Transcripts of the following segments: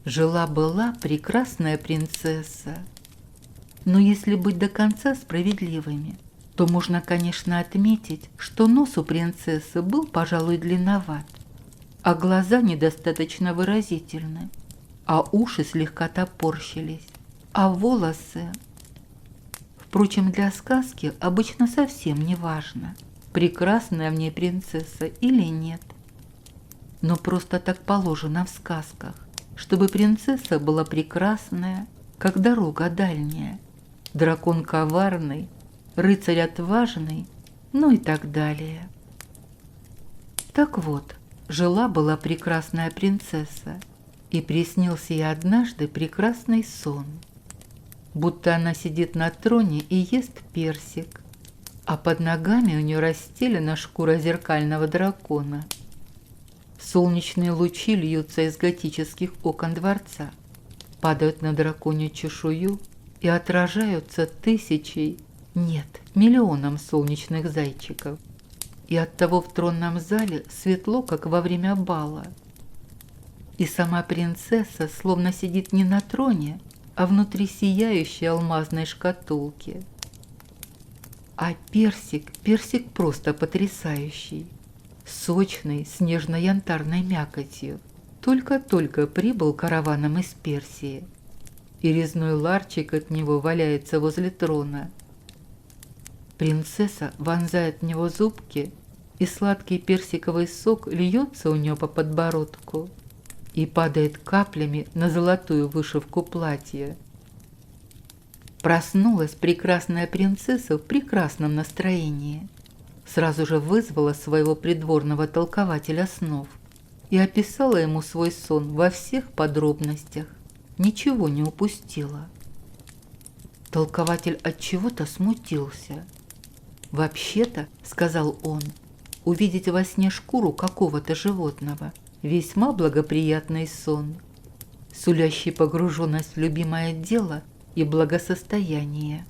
Жила-была прекрасная принцесса. Но если быть до конца справедливыми, то можно, конечно, отметить, что нос у принцессы был, пожалуй, длинноват, а глаза недостаточно выразительны, а уши слегка топорщились, а волосы... Впрочем, для сказки обычно совсем не важно, прекрасная в ней принцесса или нет. Но просто так положено в сказках, чтобы принцесса была прекрасная, как дорога дальняя, дракон коварный, рыцарь отважный, ну и так далее. Так вот, жила-была прекрасная принцесса, и приснился ей однажды прекрасный сон, будто она сидит на троне и ест персик, а под ногами у нее расстелена шкура зеркального дракона. Солнечные лучи льются из готических окон дворца, падают на драконью чешую и отражаются тысячей, нет, миллионом солнечных зайчиков. И оттого в тронном зале светло, как во время бала. И сама принцесса словно сидит не на троне, а внутри сияющей алмазной шкатулки. А персик просто потрясающий. Сочный, с нежно-янтарной мякотью. Только-только прибыл караваном из Персии, и резной ларчик от него валяется возле трона. Принцесса вонзает в него зубки, и сладкий персиковый сок льется у нее по подбородку и падает каплями на золотую вышивку платья. Проснулась прекрасная принцесса в прекрасном настроении. Сразу же вызвала своего придворного толкователя снов и описала ему свой сон во всех подробностях, ничего не упустила. Толкователь от чего-то смутился. «Вообще-то, — сказал он, — увидеть во сне шкуру какого-то животного — весьма благоприятный сон, сулящий погруженность в любимое дело и благосостояние».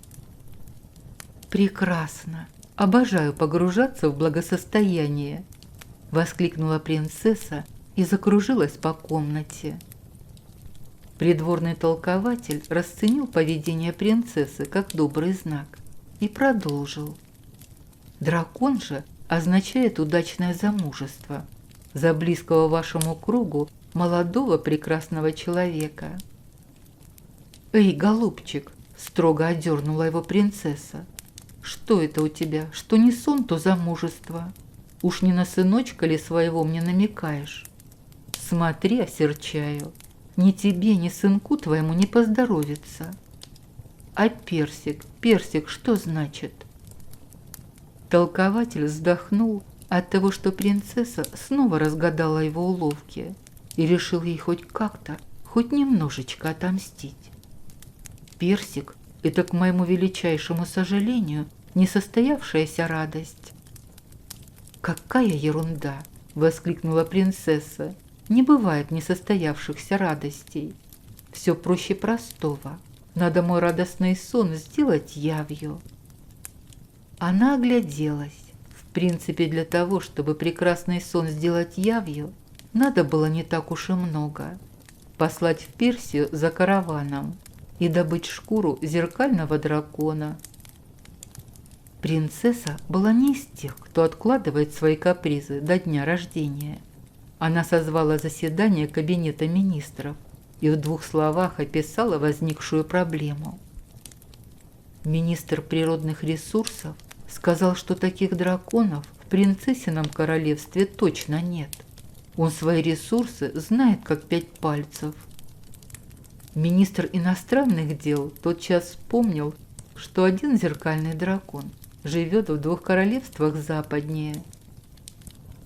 «Прекрасно! Обожаю погружаться в благосостояние!» — воскликнула принцесса и закружилась по комнате. Придворный толкователь расценил поведение принцессы как добрый знак и продолжил. «Дракон же означает удачное замужество за близкого вашему кругу молодого прекрасного человека». «Эй, голубчик!» – строго одернула его принцесса. «Что это у тебя? Что не сон, то замужество. Уж не на сыночка ли своего мне намекаешь? Смотри, осерчаю, ни тебе, ни сынку твоему не поздоровится. А персик, что значит?» Толкователь вздохнул от того, что принцесса снова разгадала его уловки и решил ей хоть как-то, хоть немножечко отомстить. «Персик — это, к моему величайшему сожалению, несостоявшаяся радость». «Какая ерунда!» — воскликнула принцесса. «Не бывает несостоявшихся радостей. Все проще простого. Надо мой радостный сон сделать явью». Она огляделась. В принципе, для того, чтобы прекрасный сон сделать явью, надо было не так уж и много. Послать в Персию за караваном и добыть шкуру зеркального дракона. Принцесса была не из тех, кто откладывает свои капризы до дня рождения. Она созвала заседание кабинета министров и в 2 словах описала возникшую проблему. Министр природных ресурсов сказал, что таких драконов в принцессином королевстве точно нет. Он свои ресурсы знает как 5 пальцев. Министр иностранных дел тотчас вспомнил, что один зеркальный дракон живет в 2 королевствах западнее.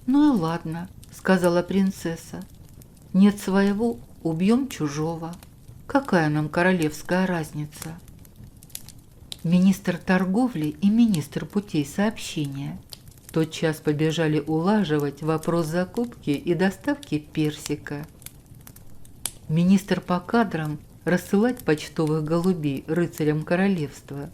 «Ну и ладно», — сказала принцесса. «Нет своего, убьем чужого. Какая нам королевская разница?» Министр торговли и министр путей сообщения тотчас побежали улаживать вопрос закупки и доставки персика. Министр по кадрам рассылать почтовых голубей рыцарям королевства,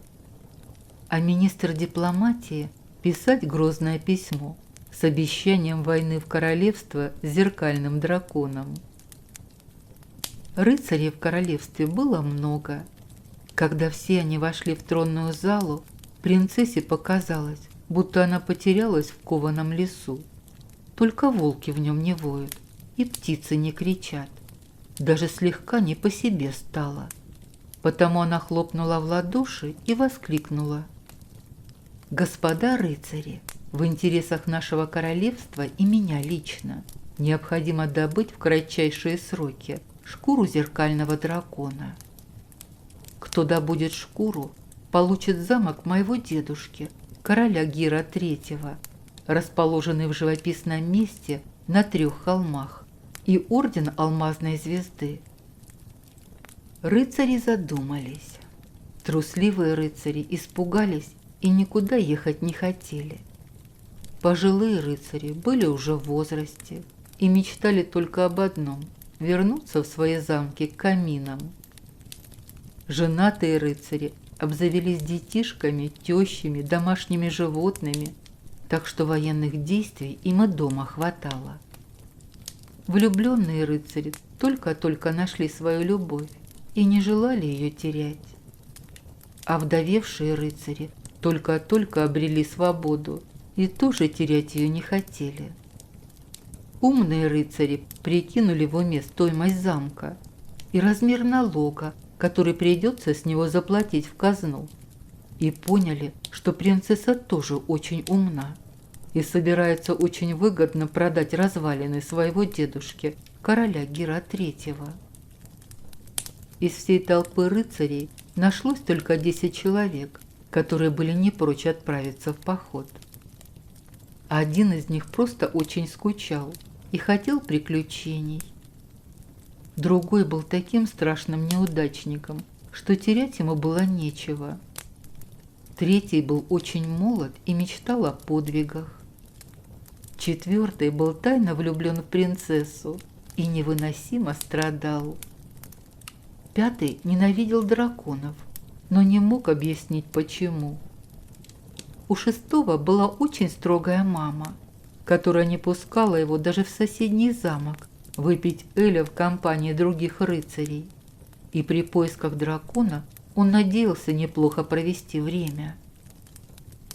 а министр дипломатии писать грозное письмо с обещанием войны в королевство с зеркальным драконом. Рыцарей в королевстве было много. Когда все они вошли в тронную залу, принцессе показалось, будто она потерялась в кованом лесу. Только волки в нем не воют, и птицы не кричат. Даже слегка не по себе стало. Потому она хлопнула в ладоши и воскликнула: «Господа рыцари, в интересах нашего королевства и меня лично необходимо добыть в кратчайшие сроки шкуру зеркального дракона. Кто добудет шкуру, получит замок моего дедушки, короля Гира III, расположенный в живописном месте на 3 холмах, и орден Алмазной звезды». Рыцари задумались. Трусливые рыцари испугались и никуда ехать не хотели. Пожилые рыцари были уже в возрасте и мечтали только об одном – вернуться в свои замки к каминам. Женатые рыцари обзавелись детишками, тещами, домашними животными, так что военных действий им и дома хватало. Влюбленные рыцари только-только нашли свою любовь и не желали ее терять. А вдовевшие рыцари только-только обрели свободу и тоже терять ее не хотели. Умные рыцари прикинули в уме стоимость замка и размер налога, который придется с него заплатить в казну, и поняли, что принцесса тоже очень умна и собирается очень выгодно продать развалины своего дедушки, короля Гира III. Из всей толпы рыцарей нашлось только 10 человек, которые были не прочь отправиться в поход. Один из них просто очень скучал и хотел приключений. Другой был таким страшным неудачником, что терять ему было нечего. Третий был очень молод и мечтал о подвигах. Четвертый был тайно влюблен в принцессу и невыносимо страдал. Пятый ненавидел драконов, но не мог объяснить почему. У шестого была очень строгая мама, которая не пускала его даже в соседний замок выпить эля в компании других рыцарей, и при поисках дракона он надеялся неплохо провести время.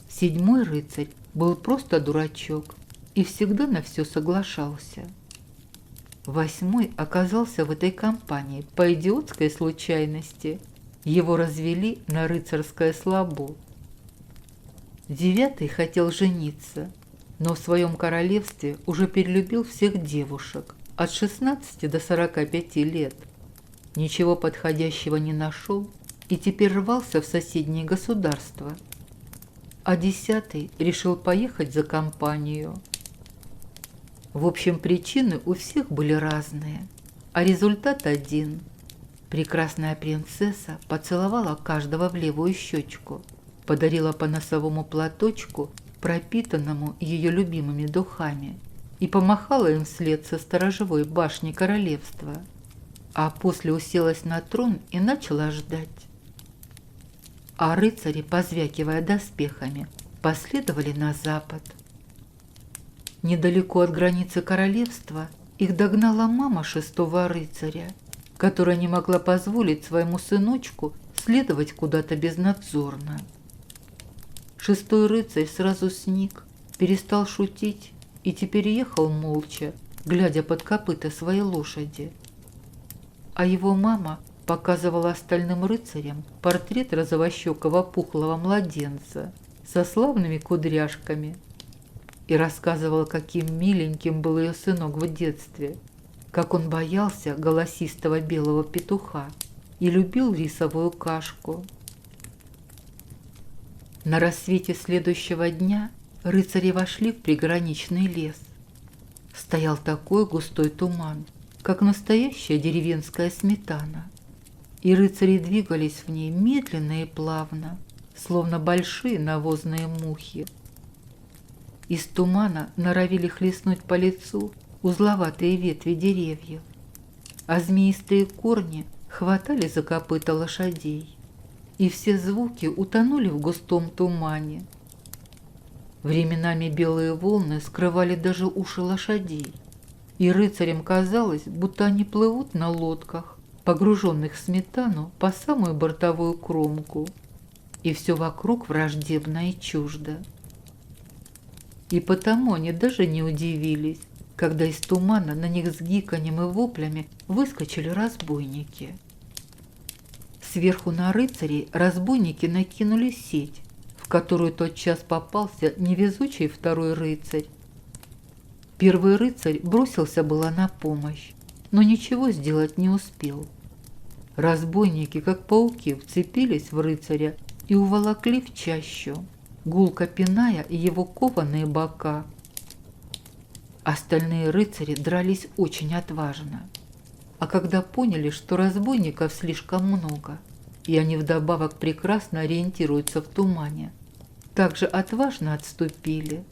Седьмой рыцарь был просто дурачок и всегда на все соглашался. Восьмой оказался в этой компании по идиотской случайности. Его развели на рыцарское слабо. Девятый хотел жениться, но в своем королевстве уже перелюбил всех девушек от 16 до 45 лет. Ничего подходящего не нашел и теперь рвался в соседние государства. А 10 решил поехать за компанию. В общем, причины у всех были разные, а результат один. Прекрасная принцесса поцеловала каждого в левую щечку, подарила по носовому платочку, пропитанному ее любимыми духами, и помахала им вслед со сторожевой башни королевства, а после уселась на трон и начала ждать. А рыцари, позвякивая доспехами, последовали на запад. Недалеко от границы королевства их догнала мама шестого рыцаря, которая не могла позволить своему сыночку следовать куда-то безнадзорно. Шестой рыцарь сразу сник, перестал шутить и теперь ехал молча, глядя под копыта своей лошади. А его мама показывала остальным рыцарям портрет розовощекого пухлого младенца со славными кудряшками и рассказывала, каким миленьким был ее сынок в детстве, как он боялся голосистого белого петуха и любил рисовую кашку. На рассвете следующего дня рыцари вошли в приграничный лес. Стоял такой густой туман, как настоящая деревенская сметана, и рыцари двигались в ней медленно и плавно, словно большие навозные мухи. Из тумана норовили хлестнуть по лицу узловатые ветви деревьев, а змеистые корни хватали за копыта лошадей, и все звуки утонули в густом тумане. Временами белые волны скрывали даже уши лошадей, и рыцарям казалось, будто они плывут на лодках погруженных в сметану по самую бортовую кромку, и все вокруг враждебно и чуждо. И потому они даже не удивились, когда из тумана на них с гиканьем и воплями выскочили разбойники. Сверху на рыцарей разбойники накинули сеть, в которую тотчас попался невезучий второй рыцарь. Первый рыцарь бросился было на помощь, но ничего сделать не успел. Разбойники, как пауки, вцепились в рыцаря и уволокли в чащу, гулко пиная его кованые бока. Остальные рыцари дрались очень отважно. А когда поняли, что разбойников слишком много, и они вдобавок прекрасно ориентируются в тумане, также отважно отступили.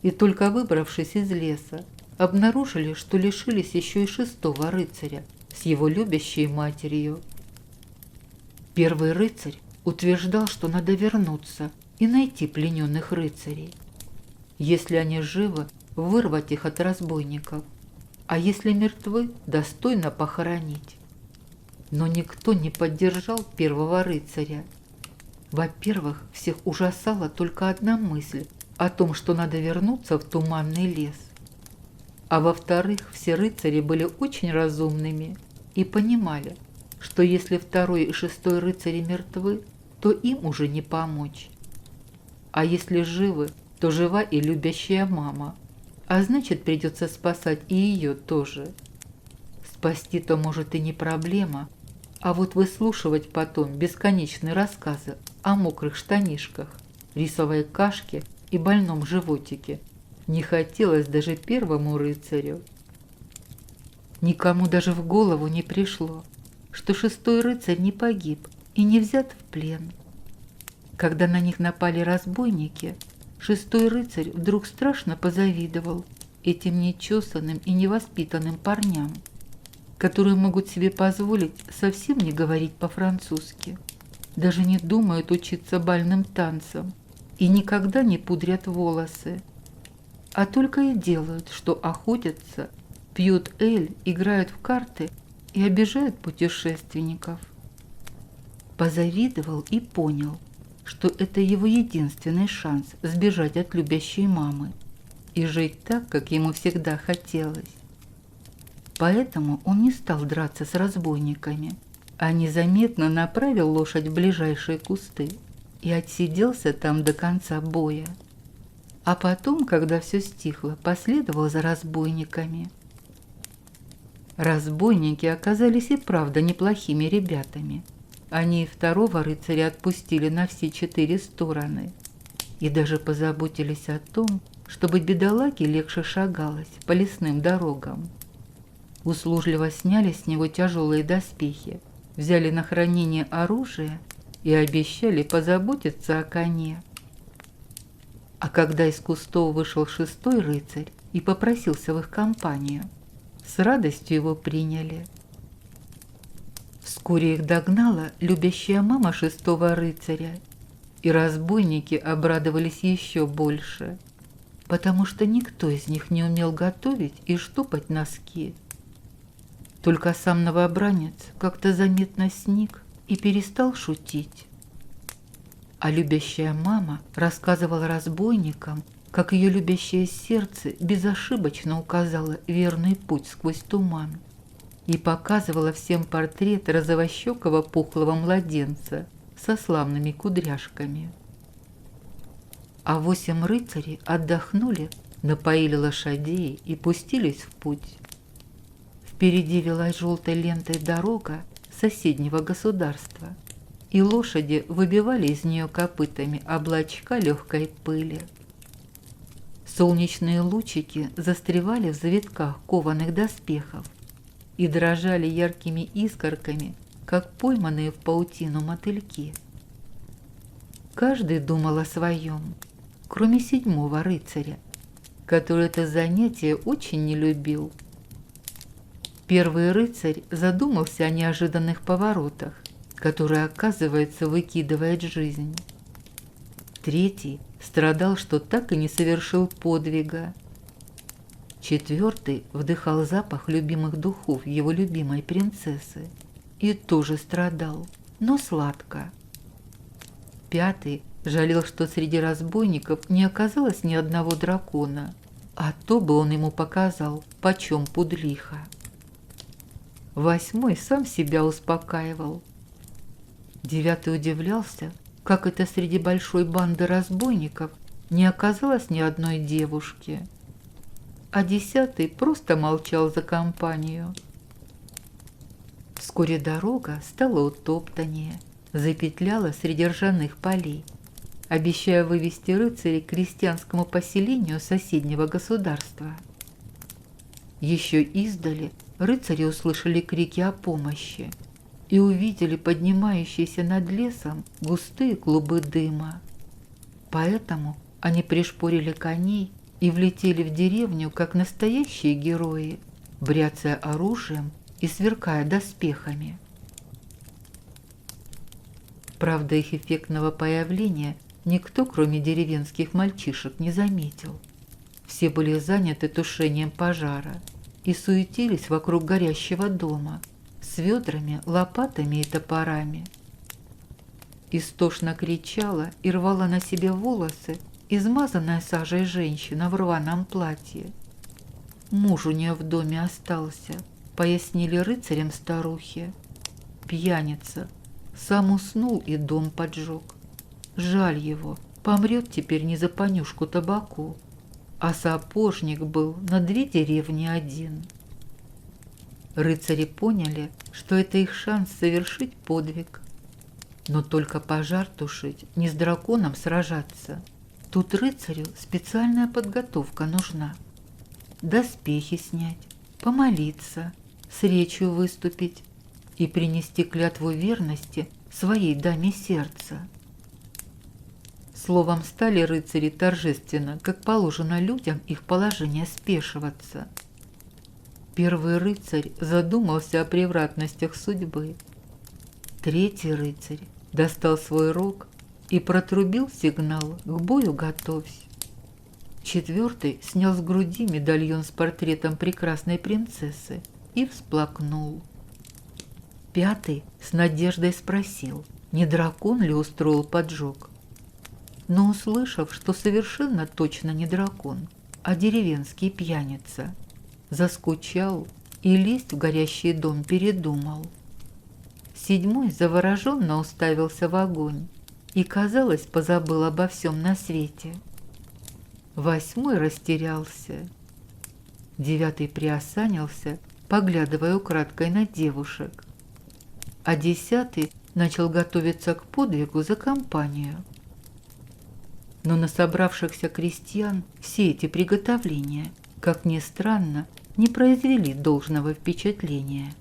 И только выбравшись из леса, обнаружили, что лишились еще и шестого рыцаря с его любящей матерью. Первый рыцарь утверждал, что надо вернуться и найти плененных рыцарей. Если они живы, вырвать их от разбойников, а если мертвы, достойно похоронить. Но никто не поддержал первого рыцаря. Во-первых, всех ужасала только одна мысль о том, что надо вернуться в туманный лес. А во-вторых, все рыцари были очень разумными и понимали, что если второй и шестой рыцари мертвы, то им уже не помочь. А если живы, то жива и любящая мама, а значит, придется спасать и ее тоже. Спасти-то, может, и не проблема, а вот выслушивать потом бесконечные рассказы о мокрых штанишках, рисовой кашке и больном животике не хотелось даже первому рыцарю. Никому даже в голову не пришло, что шестой рыцарь не погиб и не взят в плен. Когда на них напали разбойники, шестой рыцарь вдруг страшно позавидовал этим нечесанным и невоспитанным парням, которые могут себе позволить совсем не говорить по-французски, даже не думают учиться бальным танцам и никогда не пудрят волосы, а только и делают, что охотятся, пьют эль, играют в карты и обижают путешественников. Позавидовал и понял, что это его единственный шанс сбежать от любящей мамы и жить так, как ему всегда хотелось. Поэтому он не стал драться с разбойниками, а незаметно направил лошадь в ближайшие кусты и отсиделся там до конца боя. А потом, когда все стихло, последовал за разбойниками. Разбойники оказались и правда неплохими ребятами. Они и второго рыцаря отпустили на все 4 стороны и даже позаботились о том, чтобы бедолаге легче шагалось по лесным дорогам. Услужливо сняли с него тяжелые доспехи, взяли на хранение оружие и обещали позаботиться о коне. А когда из кустов вышел шестой рыцарь и попросился в их компанию, с радостью его приняли. Вскоре их догнала любящая мама шестого рыцаря, и разбойники обрадовались еще больше, потому что никто из них не умел готовить и штопать носки. Только сам новобранец как-то заметно сник и перестал шутить. А любящая мама рассказывала разбойникам, как ее любящее сердце безошибочно указало верный путь сквозь туман и показывала всем портрет розовощекого пухлого младенца со славными кудряшками. А 8 рыцарей отдохнули, напоили лошадей и пустились в путь. Впереди велась желтой лентой дорога соседнего государства, и лошади выбивали из нее копытами облачка легкой пыли. Солнечные лучики застревали в завитках кованых доспехов и дрожали яркими искорками, как пойманные в паутину мотыльки. Каждый думал о своем, кроме 7-го рыцаря, который это занятие очень не любил. Первый рыцарь задумался о неожиданных поворотах, которые, оказывается, выкидывает жизнь. Третий страдал, что так и не совершил подвига. 4 вдыхал запах любимых духов его любимой принцессы и тоже страдал, но сладко. 5 жалел, что среди разбойников не оказалось ни одного дракона, а то бы он ему показал, почем пудлиха. 8 сам себя успокаивал. 9 удивлялся, как это среди большой банды разбойников не оказалось ни одной девушки. А 10 просто молчал за компанию. Вскоре дорога стала утоптаннее, запетляла среди ржаных полей, обещая вывести рыцарей к крестьянскому поселению соседнего государства. Еще издали рыцари услышали крики о помощи и увидели поднимающиеся над лесом густые клубы дыма. Поэтому они пришпорили коней и влетели в деревню, как настоящие герои, бряцая оружием и сверкая доспехами. Правда, их эффектного появления никто, кроме деревенских мальчишек, не заметил. Все были заняты тушением пожара и суетились вокруг горящего дома с ведрами, лопатами и топорами. Истошно кричала и рвала на себе волосы измазанная сажей женщина в рваном платье. Муж у нее в доме остался, пояснили рыцарям старухи. Пьяница, сам уснул и дом поджег. Жаль его, помрет теперь не за понюшку табаку. А сапожник был на 2 деревни один. Рыцари поняли, что это их шанс совершить подвиг. Но только пожар тушить, не с драконом сражаться. Тут рыцарю специальная подготовка нужна. Доспехи снять, помолиться, с речью выступить и принести клятву верности своей даме сердца. Словом, стали рыцари торжественно, как положено людям их положение, спешиваться. Первый рыцарь задумался о превратностях судьбы. 3 рыцарь достал свой рог и протрубил сигнал «К бою готовься». 4 снял с груди медальон с портретом прекрасной принцессы и всплакнул. 5 с надеждой спросил, не дракон ли устроил поджог. Но, услышав, что совершенно точно не дракон, а деревенский пьяница, заскучал и лезть в горящий дом передумал. 7 завороженно уставился в огонь и, казалось, позабыл обо всем на свете. 8 растерялся. 9 приосанился, поглядывая украдкой на девушек. А 10 начал готовиться к подвигу за компанию. Но на собравшихся крестьян все эти приготовления, как ни странно, не произвели должного впечатления.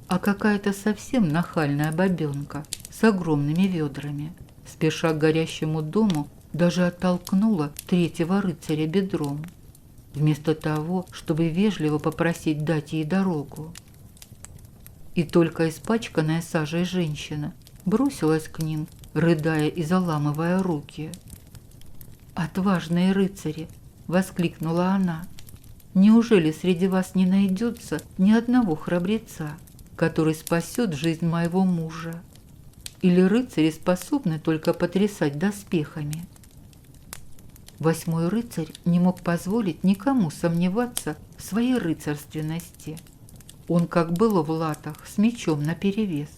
А какая-то совсем нахальная бабенка с огромными ведрами, спеша к горящему дому, даже оттолкнула 3-го рыцаря бедром, вместо того, чтобы вежливо попросить дать ей дорогу. И только испачканная сажей женщина бросилась к ним, рыдая и заламывая руки. «Отважные рыцари!» — воскликнула она. «Неужели среди вас не найдется ни одного храбреца, который спасет жизнь моего мужа? Или рыцари способны только потрясать доспехами?» 8 рыцарь не мог позволить никому сомневаться в своей рыцарственности. Он, как было в латах, с мечом наперевес,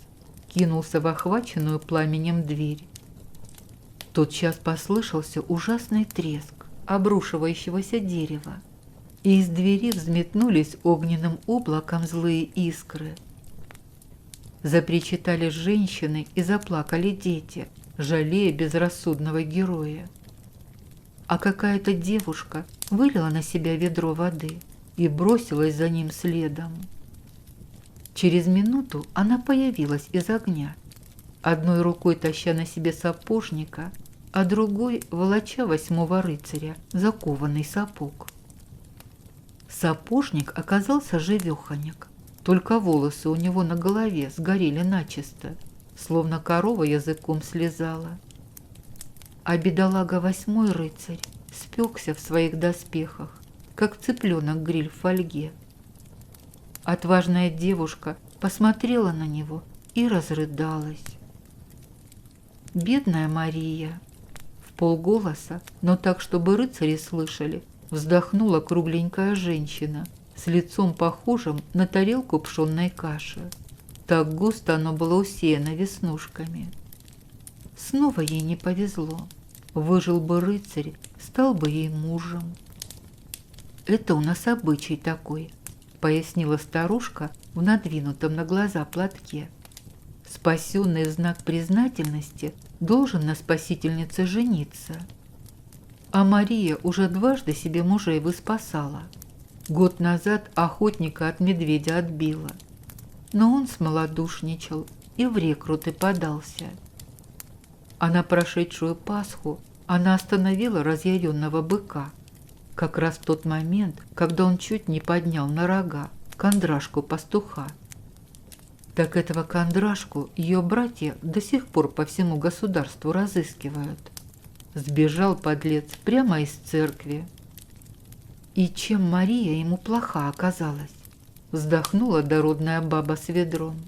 кинулся в охваченную пламенем дверь. Тотчас послышался ужасный треск обрушивающегося дерева, и из двери взметнулись огненным облаком злые искры. Запричитали женщины и заплакали дети, жалея безрассудного героя. А какая-то девушка вылила на себя ведро воды и бросилась за ним следом. Через минуту она появилась из огня, одной рукой таща на себе сапожника, а другой волоча 8 рыцаря закованный сапог. Сапожник оказался живеханик, только волосы у него на голове сгорели начисто, словно корова языком слезала. А бедолага 8 рыцарь спекся в своих доспехах как цыпленок гриль в фольге. Отважная девушка посмотрела на него и разрыдалась. «Бедная Мария!» В полголоса, но так, чтобы рыцари слышали, вздохнула кругленькая женщина с лицом похожим на тарелку пшенной каши. Так густо оно было усеяно веснушками. Снова ей не повезло. Выжил бы рыцарь, стал бы ей мужем. «Это у нас обычай такой», — пояснила старушка в надвинутом на глаза платке. «Спасенный в знак признательности должен на спасительнице жениться. А Мария уже дважды себе мужей выспасала. Год назад охотника от медведя отбила. Но он смолодушничал и в рекруты подался. А на прошедшую Пасху она остановила разъяренного быка, как раз в тот момент, когда он чуть не поднял на рога кондрашку пастуха. Так этого кондрашку ее братья до сих пор по всему государству разыскивают. Сбежал подлец прямо из церкви. И чем Мария ему плоха оказалась? Вздохнула дородная баба с ведром.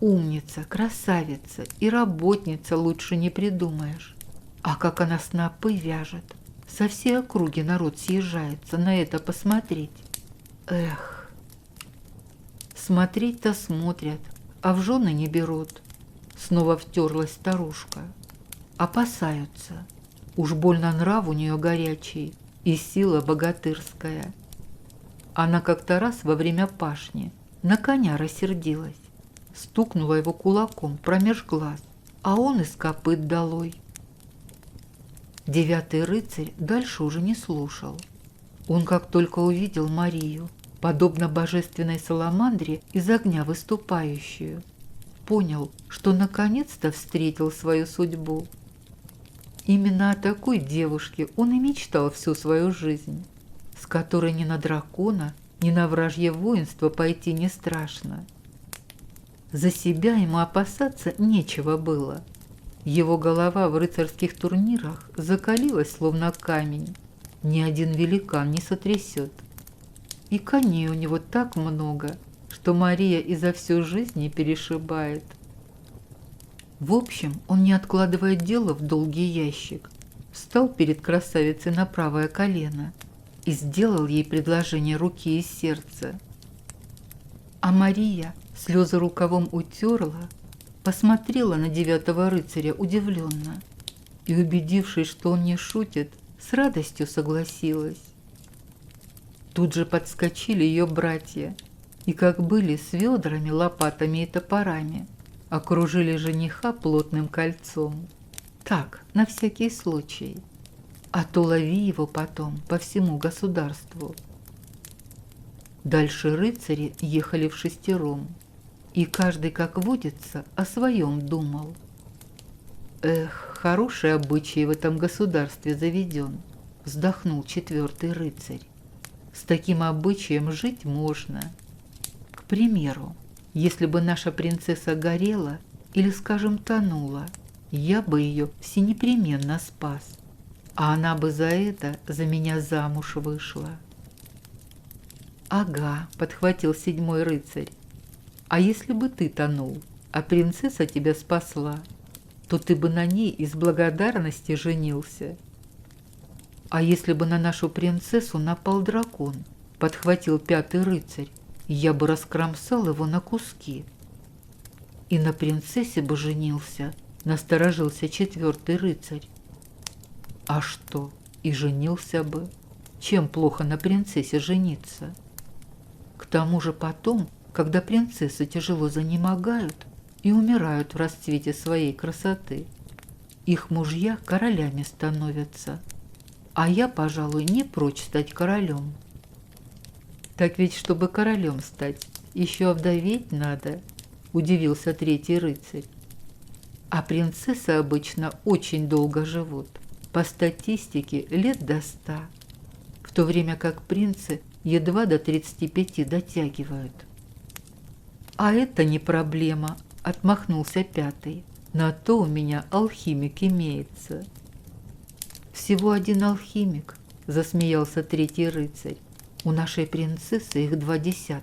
Умница, красавица и работница лучше не придумаешь. А как она снопы вяжет. Со всей округи народ съезжается на это посмотреть. Эх! Смотреть-то смотрят, а в жены не берут. Снова втерлась старушка. Опасаются. Уж больно нрав у нее горячий и сила богатырская. Она как-то раз во время пашни на коня рассердилась. Стукнула его кулаком промеж глаз, а он из копыт долой. 9-й рыцарь дальше уже не слушал. Он как только увидел Марию, подобно божественной саламандре из огня выступающую, понял, что наконец-то встретил свою судьбу. Именно о такой девушке он и мечтал всю свою жизнь, с которой ни на дракона, ни на вражье воинство пойти не страшно. За себя ему опасаться нечего было. Его голова в рыцарских турнирах закалилась, словно камень. Ни один великан не сотрясет. И коней у него так много, что Мария и за всю жизнь не перешибает. В общем, он, не откладывая дело в долгий ящик, встал перед красавицей на правое колено и сделал ей предложение руки и сердца. А Мария слезы рукавом утерла, посмотрела на 9-го рыцаря удивленно и, убедившись, что он не шутит, с радостью согласилась. Тут же подскочили ее братья и, как были, с ведрами, лопатами и топорами, окружили жениха плотным кольцом. Так, на всякий случай. А то лови его потом по всему государству. Дальше рыцари ехали вшестером, и каждый, как водится, о своем думал. Эх, хороший обычай в этом государстве заведен, вздохнул 4-й рыцарь. С таким обычаем жить можно. К примеру, если бы наша принцесса горела или, скажем, тонула, я бы ее всенепременно спас, а она бы за это за меня замуж вышла. Ага, подхватил 7-й рыцарь. А если бы ты тонул, а принцесса тебя спасла, то ты бы на ней из благодарности женился. А если бы на нашу принцессу напал дракон, подхватил 5-й рыцарь, я бы раскромсал его на куски. И на принцессе бы женился, насторожился 4-й рыцарь. А что, и женился бы? Чем плохо на принцессе жениться? К тому же потом, когда принцессы тяжело занемогают и умирают в расцвете своей красоты, их мужья королями становятся. А я, пожалуй, не прочь стать королем. Так ведь, чтобы королем стать, еще овдоветь надо, удивился 3-й рыцарь. А принцессы обычно очень долго живут, по статистике лет до 100, в то время как принцы едва до 35 дотягивают. А это не проблема, отмахнулся 5-й. На то у меня алхимик имеется. Всего один алхимик, засмеялся третий рыцарь. «У нашей принцессы их 20.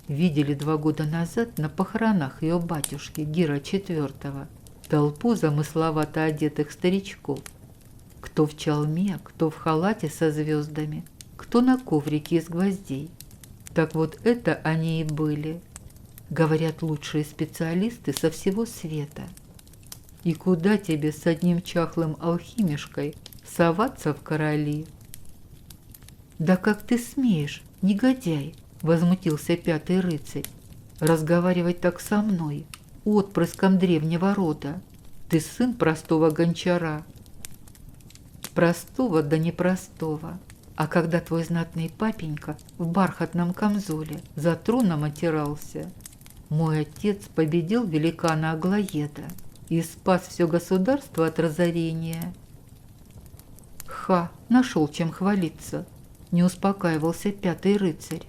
Видели 2 года назад на похоронах ее батюшки Гира IV толпу замысловато одетых старичков. Кто в чалме, кто в халате со звездами, кто на коврике из гвоздей. Так вот это они и были. Говорят, лучшие специалисты со всего света. И куда тебе с одним чахлым алхимишкой соваться в короли?» «Да как ты смеешь, негодяй!» — возмутился 5-й рыцарь. «Разговаривать так со мной, отпрыском древнего рода. Ты сын простого гончара». «Простого да непростого. А когда твой знатный папенька в бархатном камзоле за троном отирался, мой отец победил великана Аглоеда и спас все государство от разорения». «Ха, нашел чем хвалиться», — не успокаивался 5-й рыцарь.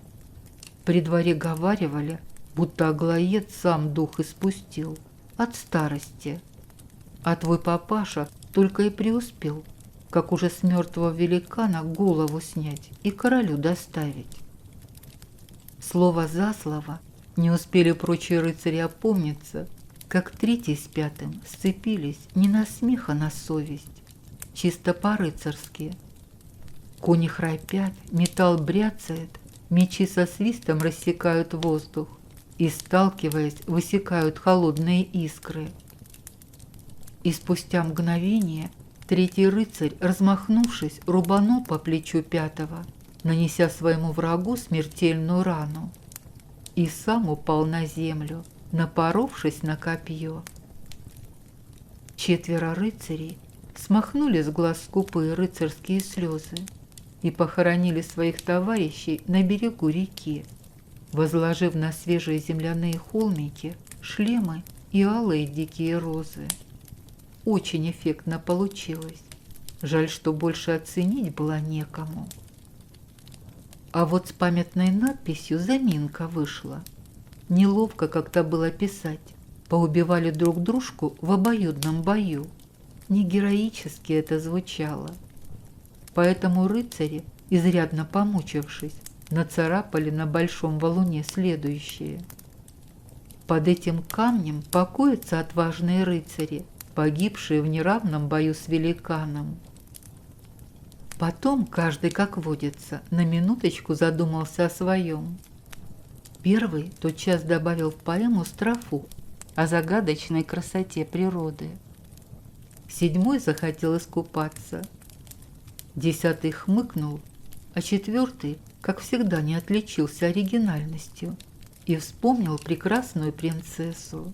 «При дворе говаривали, будто Аглоед сам дух испустил от старости. А твой папаша только и преуспел, как уже с мертвого великана голову снять и королю доставить». Слово за слово не успели прочие рыцари опомниться, как 3-й с 5-м сцепились не на смех, а на совесть, чисто по-рыцарски. Кони храпят, металл бряцает, мечи со свистом рассекают воздух и, сталкиваясь, высекают холодные искры. И спустя мгновение 3-й рыцарь, размахнувшись, рубанул по плечу 5-го, нанеся своему врагу смертельную рану, и сам упал на землю, напоровшись на копье. 4 рыцарей смахнули с глаз скупые рыцарские слезы и похоронили своих товарищей на берегу реки, возложив на свежие земляные холмики шлемы и алые дикие розы. Очень эффектно получилось. Жаль, что больше оценить было некому. А вот с памятной надписью заминка вышла. Неловко как-то было писать. Поубивали друг дружку в обоюдном бою. Не героически это звучало. Поэтому рыцари, изрядно помучившись, нацарапали на большом валуне следующее: «Под этим камнем покоятся отважные рыцари, погибшие в неравном бою с великаном». Потом каждый, как водится, на минуточку задумался о своем. Первый тотчас добавил в поэму строфу о загадочной красоте природы. 7-й захотел искупаться. 10-й хмыкнул, а 4-й, как всегда, не отличился оригинальностью и вспомнил прекрасную принцессу.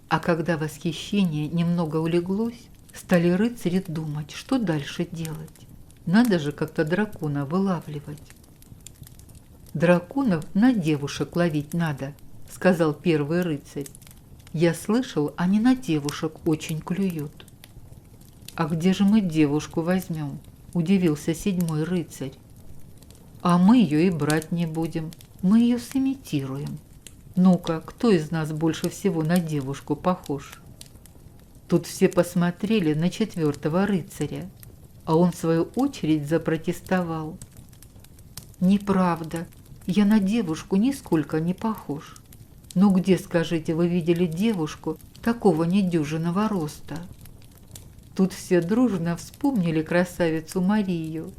А когда восхищение немного улеглось, стали рыцари думать, что дальше делать. Надо же как-то дракона вылавливать. «Драконов на девушек ловить надо», — сказал первый рыцарь. «Я слышал, они на девушек очень клюют». «А где же мы девушку возьмем?» — удивился 7-й рыцарь. «А мы ее и брать не будем, мы ее сымитируем. Ну-ка, кто из нас больше всего на девушку похож?» Тут все посмотрели на 4-го рыцаря, а он в свою очередь запротестовал. «Неправда, я на девушку нисколько не похож. Ну где, скажите, вы видели девушку такого недюжинного роста?» Тут все дружно вспомнили красавицу Марию.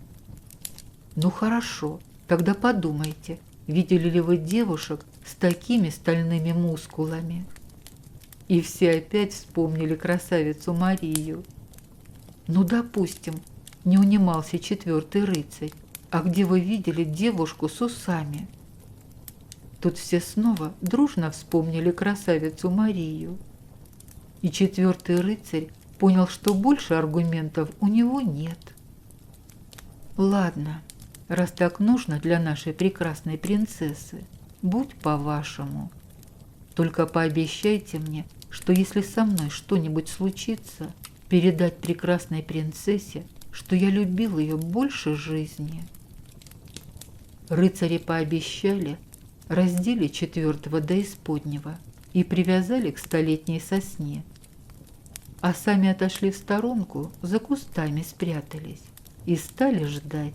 «Ну хорошо, тогда подумайте, видели ли вы девушек с такими стальными мускулами?» И все опять вспомнили красавицу Марию. «Ну, допустим, не унимался 4-й рыцарь, а где вы видели девушку с усами?» Тут все снова дружно вспомнили красавицу Марию. И 4-й рыцарь понял, что больше аргументов у него нет. «Ладно, раз так нужно для нашей прекрасной принцессы, будь по-вашему. Только пообещайте мне, что если со мной что-нибудь случится, передать прекрасной принцессе, что я любил ее больше жизни». Рыцари пообещали, раздели 4-го до исподнего и привязали к столетней сосне. а сами отошли в сторонку, за кустами спрятались и стали ждать.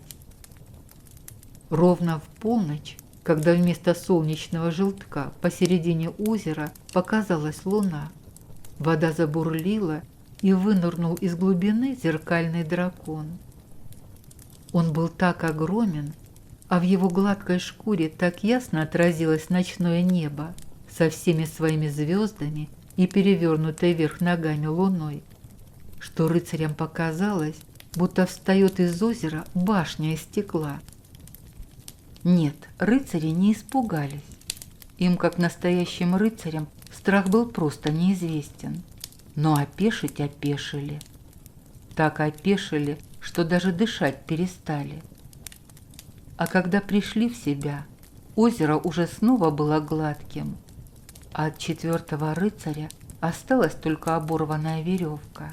Ровно в полночь, когда вместо солнечного желтка посередине озера показалась луна, вода забурлила, и вынырнул из глубины зеркальный дракон. Он был так огромен, а в его гладкой шкуре так ясно отразилось ночное небо со всеми своими звездами и перевернутой вверх ногами луной, что рыцарям показалось, будто встает из озера башня из стекла. Нет, рыцари не испугались. Им, как настоящим рыцарям, страх был просто неизвестен. Но опешить опешили. Так опешили, что даже дышать перестали. А когда пришли в себя, озеро уже снова было гладким, а от четвертого рыцаря осталась только оборванная веревка.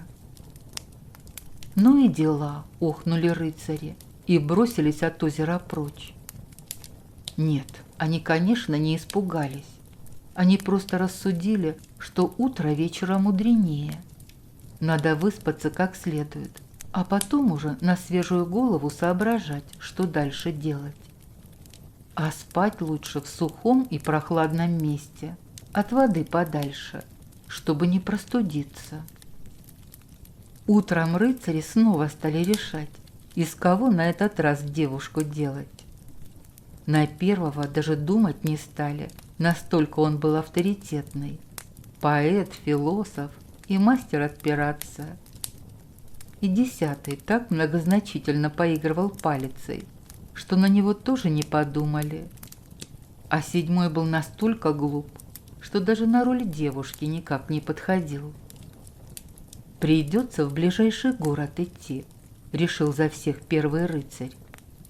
«Ну и дела!» – охнули рыцари и бросились от озера прочь. Нет, они, конечно, не испугались. Они просто рассудили, что утро вечера мудренее. Надо выспаться как следует, а потом уже на свежую голову соображать, что дальше делать. А спать лучше в сухом и прохладном месте, от воды подальше, чтобы не простудиться. Утром рыцари снова стали решать, из кого на этот раз девушку делать. На первого даже думать не стали, настолько он был авторитетный. Поэт, философ и мастер отпираться. И десятый так многозначительно поигрывал палицей, что на него тоже не подумали. А седьмой был настолько глуп, что даже на роль девушки никак не подходил. «Придется в ближайший город идти», — решил за всех первый рыцарь,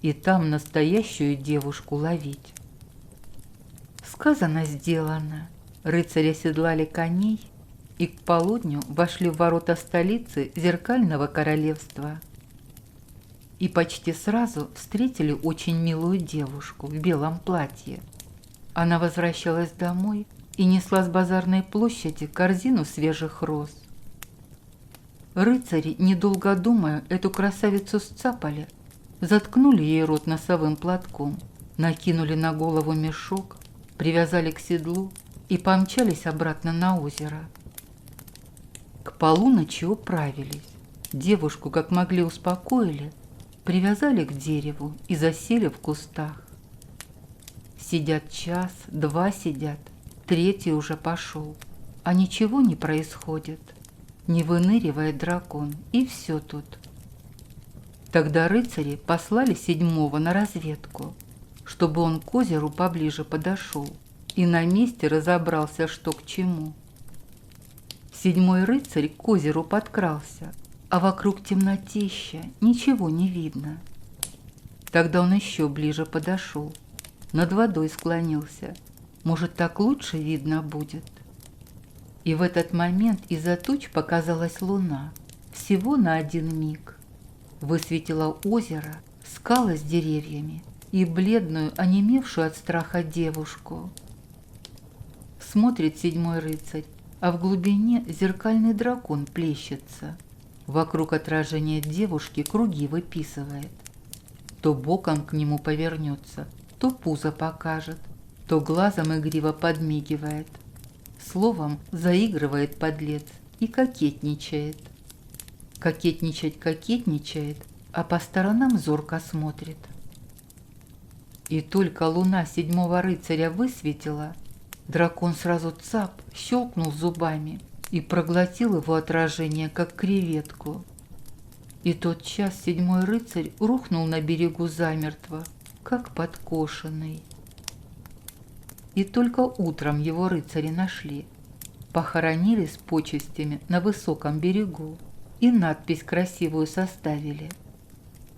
«и там настоящую девушку ловить». Сказано, сделано. Рыцари оседлали коней и к полудню вошли в ворота столицы Зеркального королевства. И почти сразу встретили очень милую девушку в белом платье. Она возвращалась домой и несла с базарной площади корзину свежих роз. Рыцари, недолго думая, эту красавицу сцапали, заткнули ей рот носовым платком, накинули на голову мешок, привязали к седлу и помчались обратно на озеро. К полуночи управились. Девушку, как могли, успокоили, привязали к дереву и засели в кустах. Сидят час, два сидят, третий уже пошел, а ничего не происходит. Не выныривает дракон, и все тут. Тогда рыцари послали седьмого на разведку, чтобы он к озеру поближе подошел и на месте разобрался, что к чему. Седьмой рыцарь к озеру подкрался, а вокруг темнотища, ничего не видно. Тогда он еще ближе подошел, над водой склонился. Может, так лучше видно будет? И в этот момент из-за туч показалась луна, всего на один миг. Высветила озеро, скалы с деревьями и бледную, онемевшую от страха девушку. Смотрит седьмой рыцарь, а в глубине зеркальный дракон плещется. Вокруг отражения девушки круги выписывает. То боком к нему повернется, то пузо покажет, то глазом игриво подмигивает. Словом, заигрывает подлец и кокетничает. Кокетничает, а по сторонам зорко смотрит. И только луна седьмого рыцаря высветила, дракон сразу цап, щелкнул зубами и проглотил его отражение, как креветку. И тотчас седьмой рыцарь рухнул на берегу замертво, как подкошенный. И только утром его рыцари нашли, похоронили с почестями на высоком берегу и надпись красивую составили.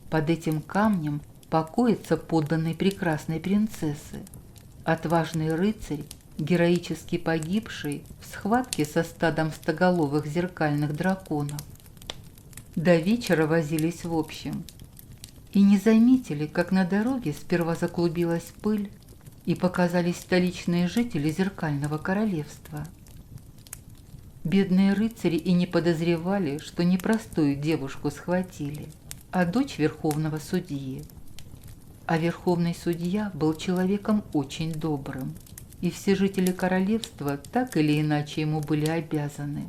Под этим камнем покоится подданный прекрасной принцессы, отважный рыцарь, героически погибший в схватке со стадом стоголовых зеркальных драконов. До вечера возились в общем и не заметили, как на дороге сперва заклубилась пыль и показались столичные жители Зеркального королевства. Бедные рыцари и не подозревали, что не простую девушку схватили, а дочь верховного судьи. А верховный судья был человеком очень добрым, и все жители королевства так или иначе ему были обязаны.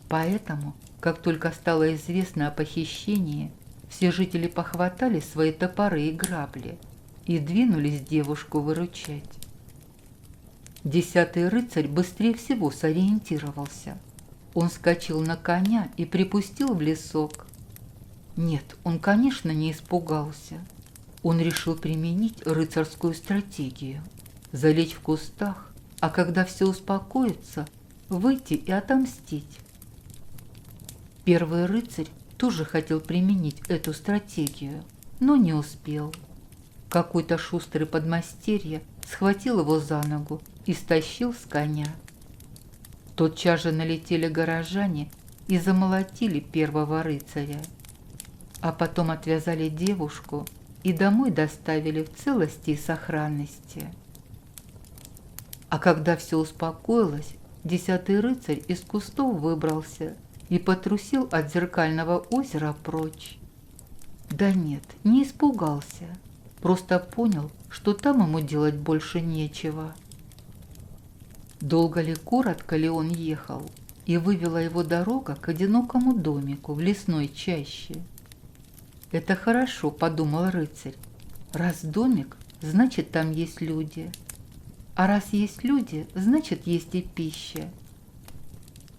Поэтому, как только стало известно о похищении, все жители похватали свои топоры и грабли и двинулись девушку выручать. 10-й рыцарь быстрее всего сориентировался. Он вскочил на коня и припустил в лесок. Нет, он, конечно, не испугался. Он решил применить рыцарскую стратегию, залечь в кустах, а когда все успокоится, выйти и отомстить. Первый рыцарь тоже хотел применить эту стратегию, но не успел. Какой-то шустрый подмастерье схватил его за ногу и стащил с коня. Тотчас же налетели горожане и замолотили первого рыцаря, а потом отвязали девушку и домой доставили в целости и сохранности. А когда все успокоилось, 10-й рыцарь из кустов выбрался и потрусил от зеркального озера прочь. Да нет, не испугался, просто понял, что там ему делать больше нечего. Долго ли, коротко ли он ехал, и вывела его дорога к одинокому домику в лесной чаще. «Это хорошо», — подумал рыцарь. «Раз домик, значит, там есть люди. А раз есть люди, значит, есть и пища».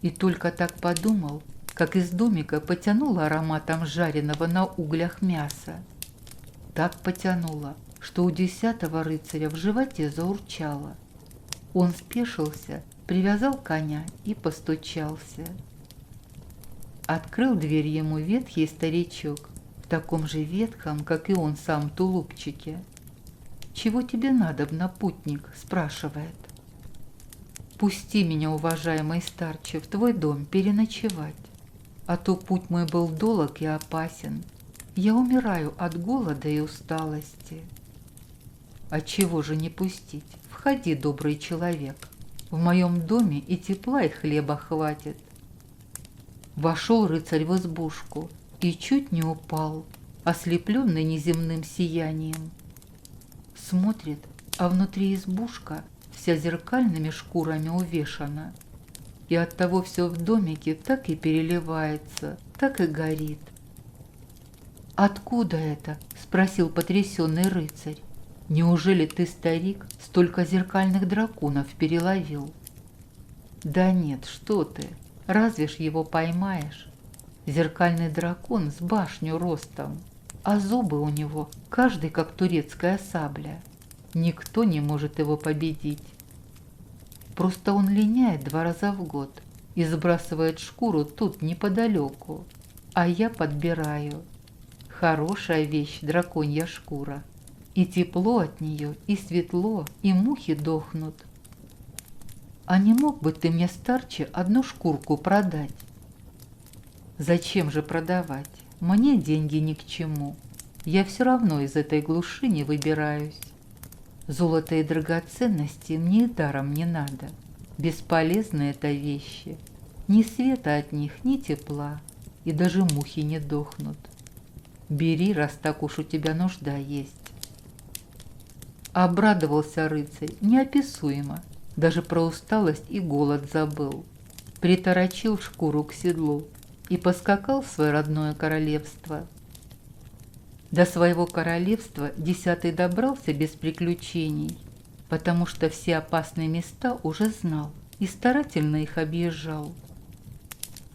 И только так подумал, как из домика потянуло ароматом жареного на углях мяса. Так потянуло, что у 10-го рыцаря в животе заурчало. Он спешился, привязал коня и постучался. Открыл дверь ему ветхий старичок, в таком же ветхом, как и он сам, тулупчике. «Чего тебе надобно, путник?» – спрашивает. «Пусти меня, уважаемый старче, в твой дом переночевать, а то путь мой был долог и опасен. Я умираю от голода и усталости». «Отчего же не пустить? Входи, добрый человек. В моем доме и тепла, и хлеба хватит». Вошел рыцарь в избушку и чуть не упал, ослепленный неземным сиянием. Смотрит, а внутри избушка вся зеркальными шкурами увешана, и оттого все в домике так и переливается, так и горит. «Откуда это?» – спросил потрясенный рыцарь. «Неужели ты, старик, столько зеркальных драконов переловил?» «Да нет, что ты, разве ж его поймаешь? Зеркальный дракон с башню ростом, а зубы у него каждый как турецкая сабля. Никто не может его победить. Просто он линяет 2 раза в год и сбрасывает шкуру тут неподалеку, а я подбираю. Хорошая вещь драконья шкура. И тепло от нее, и светло, и мухи дохнут. А не мог бы ты мне, старче, одну шкурку продать?» «Зачем же продавать? Мне деньги ни к чему. Я все равно из этой глуши не выбираюсь. Золото и драгоценности мне и даром не надо. Бесполезны это вещи. Ни света от них, ни тепла, и даже мухи не дохнут. Бери, раз так уж у тебя нужда есть». Обрадовался рыцарь неописуемо, даже про усталость и голод забыл. Приторочил шкуру к седлу и поскакал в свое родное королевство. До своего королевства 10-й добрался без приключений, потому что все опасные места уже знал и старательно их объезжал.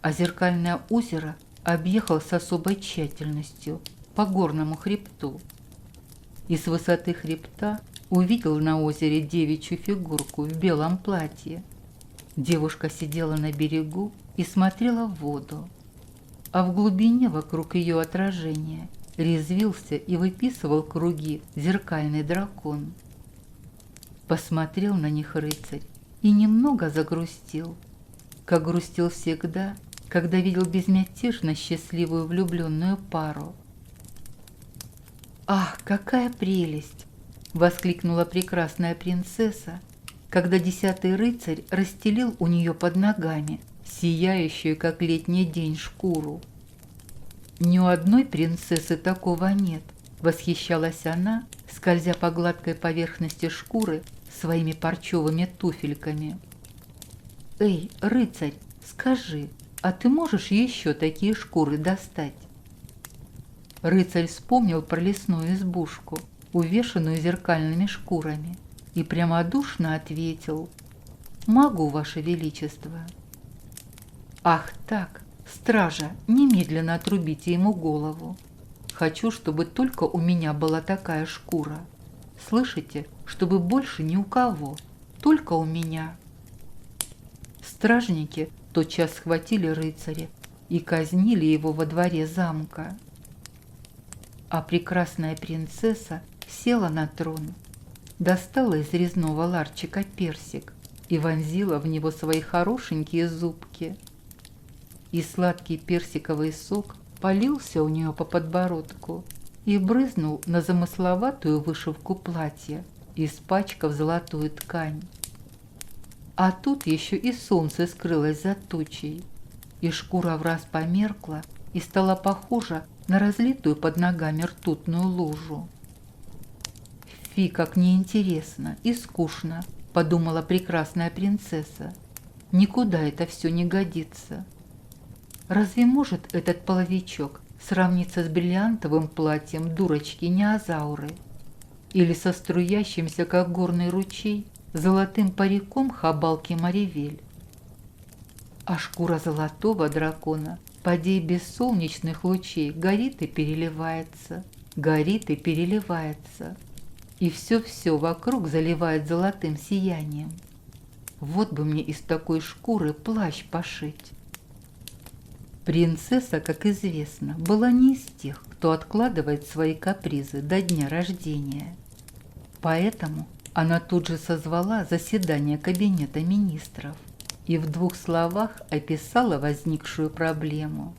А зеркальное озеро объехал с особой тщательностью по горному хребту. И с высоты хребта увидел на озере девичью фигурку в белом платье. Девушка сидела на берегу и смотрела в воду, а в глубине вокруг ее отражения резвился и выписывал круги зеркальный дракон. Посмотрел на них рыцарь и немного загрустил, как грустил всегда, когда видел безмятежно счастливую влюбленную пару. «Ах, какая прелесть!» — воскликнула прекрасная принцесса, когда 10-й рыцарь расстелил у нее под ногами сияющую, как летний день, шкуру. Ни у одной принцессы такого нет, восхищалась она, скользя по гладкой поверхности шкуры своими парчевыми туфельками. «Эй, рыцарь, скажи, а ты можешь еще такие шкуры достать?» Рыцарь вспомнил про лесную избушку, увешанную зеркальными шкурами, и прямодушно ответил: «Могу, Ваше Величество». «Ах так, стража, немедленно отрубите ему голову. Хочу, чтобы только у меня была такая шкура. Слышите, чтобы больше ни у кого, только у меня». Стражники тотчас схватили рыцаря и казнили его во дворе замка. А прекрасная принцесса села на трон, достала из резного ларчика персик и вонзила в него свои хорошенькие зубки. И сладкий персиковый сок полился у нее по подбородку и брызнул на замысловатую вышивку платья, испачкав золотую ткань. А тут еще и солнце скрылось за тучей, и шкура враз померкла и стала похожа на разлитую под ногами ртутную лужу. «Фи, как неинтересно и скучно», — подумала прекрасная принцесса. «Никуда это все не годится. Разве может этот половичок сравниться с бриллиантовым платьем дурочки Неозауры или со струящимся, как горный ручей, золотым париком хабалки Маривель? А шкура золотого дракона, подей без солнечных лучей, горит и переливается, горит и переливается, и все-все вокруг заливает золотым сиянием. Вот бы мне из такой шкуры плащ пошить». Принцесса, как известно, была не из тех, кто откладывает свои капризы до дня рождения. Поэтому она тут же созвала заседание кабинета министров и в 2 словах описала возникшую проблему.